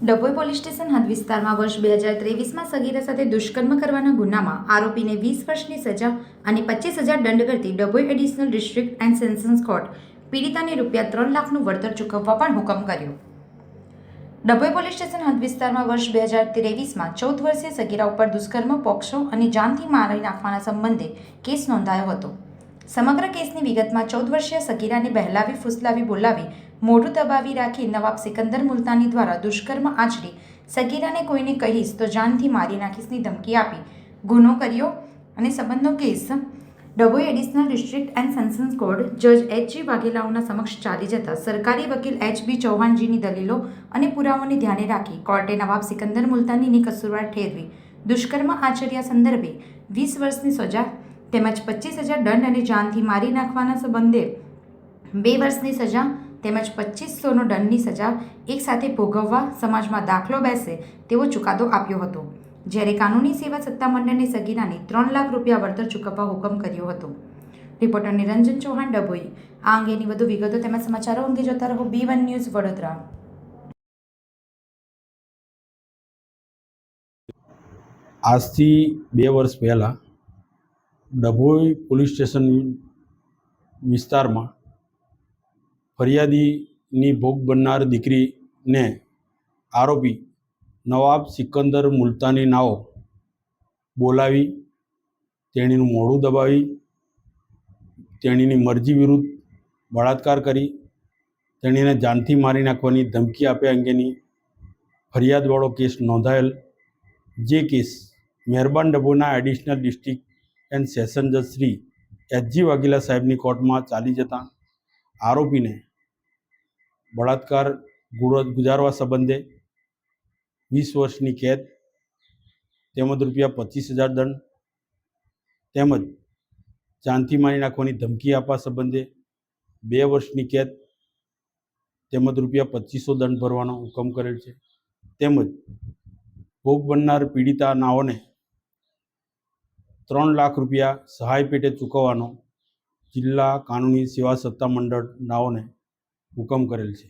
Dabhoi police station હદ વિસ્તારમાં વર્ષ 2023માં સગીરા સાથે દુષ્કર્મ કરવાના ગુનામાં આરોપીને 20 વર્ષની સજા અને 25,000 દંડ કરતી Dabhoi additional district and sessions court પીડિતાને ₹3 લાખનું વળતર ચૂકવવા પણ હુકમ કર્યો. ડભોઈ પોલીસ સ્ટેશન હદ વિસ્તારમાં વર્ષ 2023માં 14 વર્ષીય સગીરા ઉપર દુષ્કર્મ, પોક્સો અને જાનથી મારી નાખવાના સંબંધે કેસ નોંધાયો હતો. સમગ્ર કેસની વિગતમાં 14 વર્ષીય સગીરાને બહેલાવી, ફૂસલાવી, બોલાવી, મોઢું દબાવી રાખી નવાબ સિકંદર મુલતાની દ્વારા દુષ્કર્મ આચરી સગીરાને કોઈને કહીશ તો જાનથી મારી નાખીશની ધમકી આપી ગુનો કર્યો અને સંબંધનો case Dabhoi additional district and sessions court જજ H.G. વાઘેલાઓના સમક્ષ ચાલી જતા સરકારી વકીલ H.B. ચૌહાણજીની દલીલો અને પુરાવાને ધ્યાને રાખી કોર્ટે નવાબ સિકંદર મુલતાનીની કસૂરવાર ઠેરવી દુષ્કર્મ આચર્યા સંદર્ભે 20 વર્ષની સજા તેમજ 25,000 દંડ અને જાનથી મારી નાખવાના સંબંધે 2 વર્ષની સજા તેમજ 2500નો દંડની સજા એકસાથે ભોગવવા સમાજમાં દાખલો બેસે તેવો ચુકાદો આપ્યો હતો. જ્યારે કાનૂની સેવા સત્તામંડળને સગીરાને ₹3 લાખ વળતર ચૂકવવા હુકમ કર્યો હતો. રિપોર્ટર નિરંજન ચૌહાણ, ડભોઈ. આ અંગેની વધુ વિગતો તેમજ સમાચારો અંગે જોતા રહો B1 ન્યૂઝ વડોદરા. આજથી 2 વર્ષ પહેલાં ડભોઈ પોલીસ સ્ટેશન વિસ્તારમાં ફરિયાદીની ભોગ બનનાર દીકરીને આરોપી નવાબ સિકંદર મુલતાની નાઓ બોલાવી તેણીનું મોઢું દબાવી તેણીની મરજી વિરુદ્ધ બળાત્કાર કરી તેણીને જાનથી મારી નાખવાની ધમકી આપ્યા અંગેની ફરિયાદવાળો કેસ નોંધાયેલ. જે કેસ મહેરબાન ડભોઈના એડિશનલ ડિસ્ટ્રિક્ટ એન્ડ સેશન જજ શ્રી H.G. વાઘેલા સાહેબની કોર્ટમાં ચાલી જતાં આરોપીને બળાત્કાર ગુજારવા સંબંધે 20 વર્ષની કેદ તેમજ ₹25,000 દંડ તેમજ જાનથી મારી નાખવાની ધમકી આપવા સંબંધે 2 વર્ષની કેદ તેમજ ₹2500 દંડ ભરવાનો હુકમ કરેલ છે. તેમજ ભોગ બનનાર પીડિતા નાઓને ₹3 લાખ સહાય પેટે ચૂકવવાનો જિલ્લા કાનૂની સેવા સત્તામંડળ નાઓને હુકમ કરેલ છે.